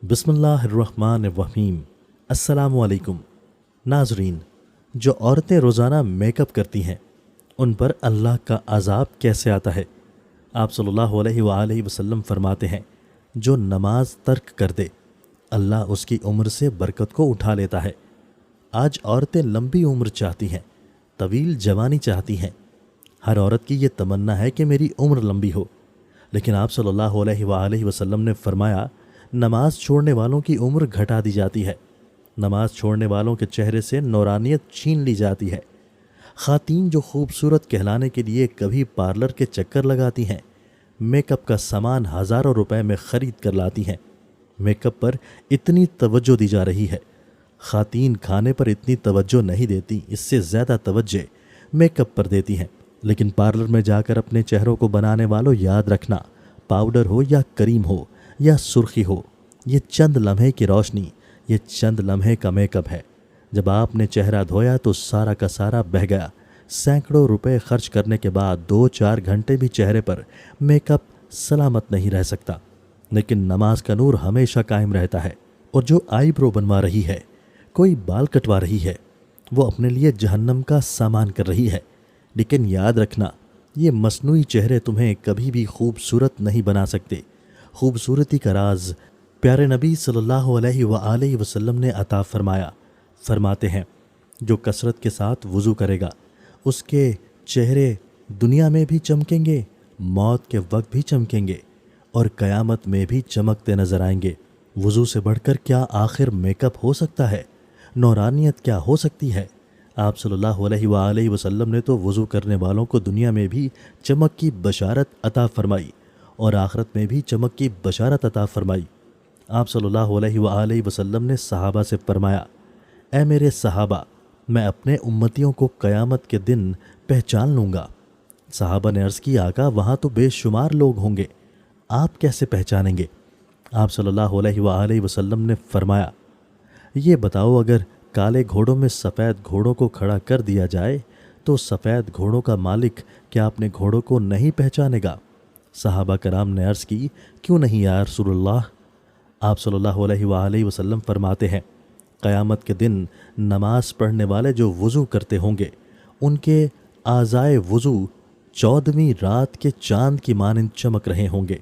بسم اللہ الرحمن الرحیم۔ السلام علیکم ناظرین، جو عورتیں روزانہ میک اپ کرتی ہیں ان پر اللہ کا عذاب کیسے آتا ہے؟ آپ صلی اللہ علیہ وآلہ وسلم فرماتے ہیں، جو نماز ترک کر دے اللہ اس کی عمر سے برکت کو اٹھا لیتا ہے۔ آج عورتیں لمبی عمر چاہتی ہیں، طویل جوانی چاہتی ہیں۔ ہر عورت کی یہ تمنا ہے کہ میری عمر لمبی ہو، لیکن آپ صلی اللہ علیہ وآلہ وسلم نے فرمایا، نماز چھوڑنے والوں کی عمر گھٹا دی جاتی ہے، نماز چھوڑنے والوں کے چہرے سے نورانیت چھین لی جاتی ہے۔ خواتین جو خوبصورت کہلانے کے لیے کبھی پارلر کے چکر لگاتی ہیں، میک اپ کا سامان ہزاروں روپے میں خرید کر لاتی ہیں، میک اپ پر اتنی توجہ دی جا رہی ہے۔ خواتین کھانے پر اتنی توجہ نہیں دیتی، اس سے زیادہ توجہ میک اپ پر دیتی ہیں۔ لیکن پارلر میں جا کر اپنے چہروں کو بنانے والوں، یاد رکھنا، پاؤڈر ہو یا کریم ہو یا سرخی ہو، یہ چند لمحے کی روشنی، یہ چند لمحے کا میک اپ ہے۔ جب آپ نے چہرہ دھویا تو سارا کا سارا بہہ گیا۔ سینکڑوں روپے خرچ کرنے کے بعد 2-4 گھنٹے بھی چہرے پر میک اپ سلامت نہیں رہ سکتا، لیکن نماز کا نور ہمیشہ قائم رہتا ہے۔ اور جو آئی برو بنوا رہی ہے، کوئی بال کٹوا رہی ہے، وہ اپنے لیے جہنم کا سامان کر رہی ہے۔ لیکن یاد رکھنا، یہ مصنوعی چہرے تمہیں کبھی بھی خوبصورت نہیں بنا سکتے۔ خوبصورتی کا راز پیارے نبی صلی اللہ علیہ وآلہ وسلم نے عطا فرمایا۔ فرماتے ہیں، جو کثرت کے ساتھ وضو کرے گا اس کے چہرے دنیا میں بھی چمکیں گے، موت کے وقت بھی چمکیں گے، اور قیامت میں بھی چمکتے نظر آئیں گے۔ وضو سے بڑھ کر کیا آخر میک اپ ہو سکتا ہے؟ نورانیت کیا ہو سکتی ہے؟ آپ صلی اللہ علیہ وآلہ وسلم نے تو وضو کرنے والوں کو دنیا میں بھی چمک کی بشارت عطا فرمائی اور آخرت میں بھی چمک کی بشارت عطا فرمائی۔ آپ صلی اللہ علیہ وآلہ وسلم نے صحابہ سے فرمایا، اے میرے صحابہ، میں اپنے امتیوں کو قیامت کے دن پہچان لوں گا۔ صحابہ نے عرض کی، آقا وہاں تو بے شمار لوگ ہوں گے، آپ کیسے پہچانیں گے؟ آپ صلی اللہ علیہ وآلہ وسلم نے فرمایا، یہ بتاؤ، اگر کالے گھوڑوں میں سفید گھوڑوں کو کھڑا کر دیا جائے تو سفید گھوڑوں کا مالک کیا اپنے گھوڑوں کو نہیں پہچانے گا؟ صحابہ کرام نے عرض کی، کیوں نہیں یا رسول اللہ؟ آپ صلی اللہ علیہ وآلہ وسلم فرماتے ہیں، قیامت کے دن نماز پڑھنے والے جو وضو کرتے ہوں گے، ان کے اعضائے وضو 14ویں رات کے چاند کی مانند چمک رہے ہوں گے۔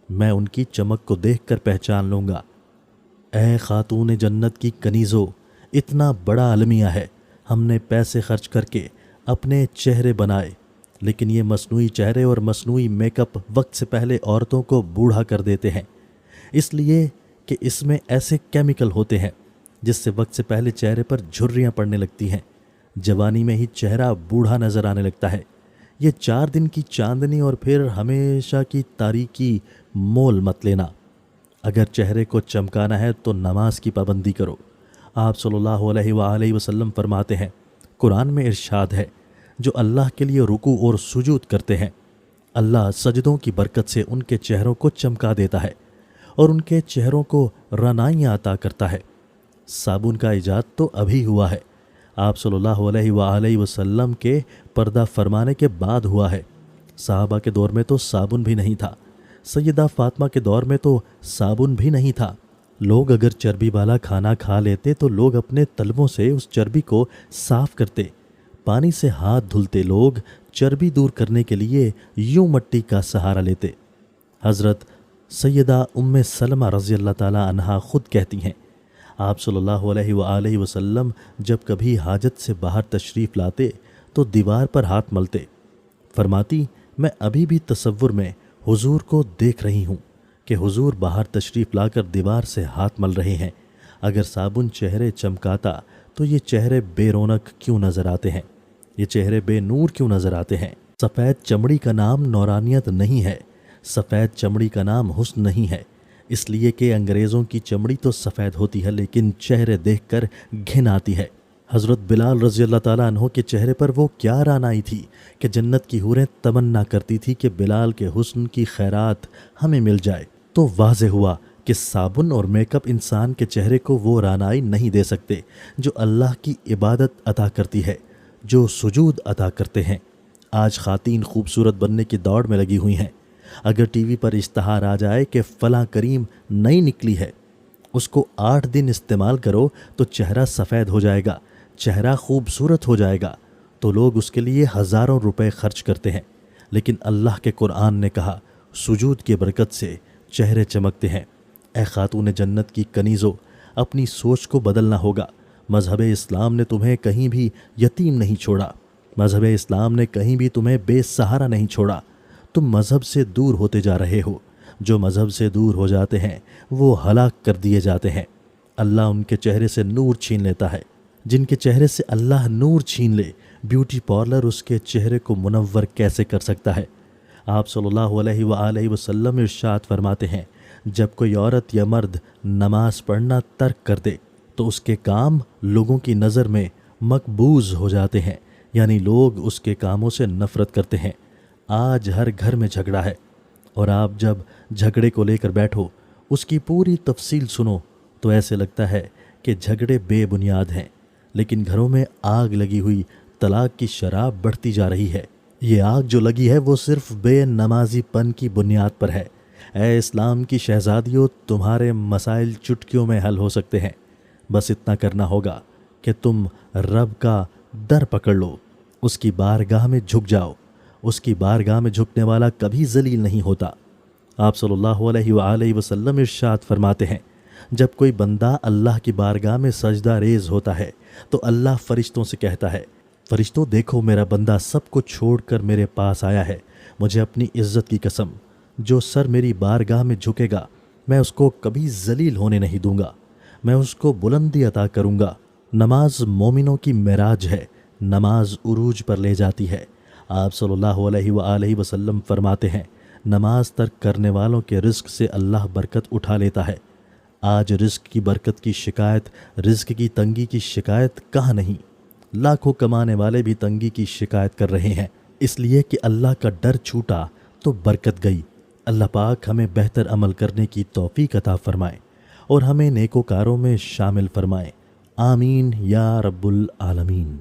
میں ان کی چمک کو دیکھ کر پہچان لوں گا۔ اے خاتون جنت کی کنیزو، اتنا بڑا المیہ ہے، ہم نے پیسے خرچ کر کے اپنے چہرے بنائے، لیکن یہ مصنوعی چہرے اور مصنوعی میک اپ وقت سے پہلے عورتوں کو بوڑھا کر دیتے ہیں، اس لیے کہ اس میں ایسے کیمیکل ہوتے ہیں جس سے وقت سے پہلے چہرے پر جھریاں پڑنے لگتی ہیں، جوانی میں ہی چہرہ بوڑھا نظر آنے لگتا ہے۔ یہ 4 دن کی چاندنی اور پھر ہمیشہ کی تاریکی مول مت لینا۔ اگر چہرے کو چمکانا ہے تو نماز کی پابندی کرو۔ آپ صلی اللہ علیہ وآلہ وسلم فرماتے ہیں، قرآن میں ارشاد ہے، جو اللہ کے لیے رکوع اور سجود کرتے ہیں، اللہ سجدوں کی برکت سے ان کے چہروں کو چمکا دیتا ہے اور ان کے چہروں کو رعنائیاں عطا کرتا ہے۔ صابن کا ایجاد تو ابھی ہوا ہے، آپ صلی اللہ علیہ وآلہ وسلم کے پردہ فرمانے کے بعد ہوا ہے۔ صحابہ کے دور میں تو صابن بھی نہیں تھا، سیدہ فاطمہ کے دور میں تو صابن بھی نہیں تھا۔ لوگ اگر چربی والا کھانا کھا لیتے تو لوگ اپنے تلووں سے اس چربی کو صاف کرتے، پانی سے ہاتھ دھلتے، لوگ چربی دور کرنے کے لیے یوں مٹی کا سہارا لیتے۔ حضرت سیدہ ام سلمہ رضی اللہ تعالی عنہا خود کہتی ہیں، آپ صلی اللہ علیہ وآلہ وسلم جب کبھی حاجت سے باہر تشریف لاتے تو دیوار پر ہاتھ ملتے۔ فرماتی، میں ابھی بھی تصور میں حضور کو دیکھ رہی ہوں کہ حضور باہر تشریف لا کر دیوار سے ہاتھ مل رہے ہیں۔ اگر صابن چہرے چمکاتا تو یہ چہرے بے رونق کیوں نظر آتے ہیں؟ یہ چہرے بے نور کیوں نظر آتے ہیں؟ سفید چمڑی کا نام نورانیت نہیں ہے، سفید چمڑی کا نام حسن نہیں ہے، اس لیے کہ انگریزوں کی چمڑی تو سفید ہوتی ہے لیکن چہرے دیکھ کر گھن آتی ہے۔ حضرت بلال رضی اللہ تعالیٰ عنہ کے چہرے پر وہ کیا رعنائی تھی کہ جنت کی حوریں تمنا کرتی تھی کہ بلال کے حسن کی خیرات ہمیں مل جائے۔ تو واضح ہوا کہ صابن اور میک اپ انسان کے چہرے کو وہ رعنائی نہیں دے سکتے جو اللہ کی عبادت عطا کرتی ہے، جو سجود عطا کرتے ہیں۔ آج خواتین خوبصورت بننے کی دوڑ میں لگی ہوئی ہیں۔ اگر ٹی وی پر اشتہار آ جائے کہ فلاں کریم نئی نکلی ہے اس کو 8 دن استعمال کرو تو چہرہ سفید ہو جائے گا، چہرہ خوبصورت ہو جائے گا، تو لوگ اس کے لیے ہزاروں روپے خرچ کرتے ہیں، لیکن اللہ کے قرآن نے کہا سجود کی برکت سے چہرے چمکتے ہیں۔ اے خاتون جنت کی کنیزو، اپنی سوچ کو بدلنا ہوگا۔ مذہب اسلام نے تمہیں کہیں بھی یتیم نہیں چھوڑا، مذہب اسلام نے کہیں بھی تمہیں بے سہارا نہیں چھوڑا۔ تم مذہب سے دور ہوتے جا رہے ہو، جو مذہب سے دور ہو جاتے ہیں وہ ہلاک کر دیے جاتے ہیں۔ اللہ ان کے چہرے سے نور چھین لیتا ہے، جن کے چہرے سے اللہ نور چھین لے، بیوٹی پارلر اس کے چہرے کو منور کیسے کر سکتا ہے؟ آپ صلی اللہ علیہ وآلہ وسلم ارشاد فرماتے ہیں، جب کوئی عورت یا مرد نماز پڑھنا ترک کر دے تو اس کے کام لوگوں کی نظر میں مقبوض ہو جاتے ہیں، یعنی لوگ اس کے کاموں سے نفرت کرتے ہیں۔ آج ہر گھر میں جھگڑا ہے، اور آپ جب جھگڑے کو لے کر بیٹھو، اس کی پوری تفصیل سنو تو ایسے لگتا ہے کہ جھگڑے بے بنیاد ہیں، لیکن گھروں میں آگ لگی ہوئی طلاق کی شرح بڑھتی جا رہی ہے۔ یہ آگ جو لگی ہے وہ صرف بے نمازی پن کی بنیاد پر ہے۔ اے اسلام کی شہزادیوں، تمہارے مسائل چٹکیوں میں حل ہو سکتے ہیں، بس اتنا کرنا ہوگا کہ تم رب کا در پکڑ لو، اس کی بارگاہ میں جھک جاؤ۔ اس کی بارگاہ میں جھکنے والا کبھی ذلیل نہیں ہوتا۔ آپ صلی اللہ علیہ وآلہ وسلم ارشاد فرماتے ہیں، جب کوئی بندہ اللہ کی بارگاہ میں سجدہ ریز ہوتا ہے تو اللہ فرشتوں سے کہتا ہے، فرشتوں دیکھو میرا بندہ سب کو چھوڑ کر میرے پاس آیا ہے، مجھے اپنی عزت کی قسم، جو سر میری بارگاہ میں جھکے گا میں اس کو کبھی ذلیل ہونے نہیں دوں گا، میں اس کو بلندی عطا کروں گا۔ نماز مومنوں کی معراج ہے، نماز عروج پر لے جاتی ہے۔ آپ صلی اللہ علیہ وآلہ وسلم فرماتے ہیں، نماز ترک کرنے والوں کے رزق سے اللہ برکت اٹھا لیتا ہے۔ آج رزق کی برکت کی شکایت، رزق کی تنگی کی شکایت کہاں نہیں؟ لاکھوں کمانے والے بھی تنگی کی شکایت کر رہے ہیں، اس لیے کہ اللہ کا ڈر چھوٹا تو برکت گئی۔ اللہ پاک ہمیں بہتر عمل کرنے کی توفیق عطا فرمائے اور ہمیں نیکوکاروں میں شامل فرمائے۔ آمین یا رب العالمین۔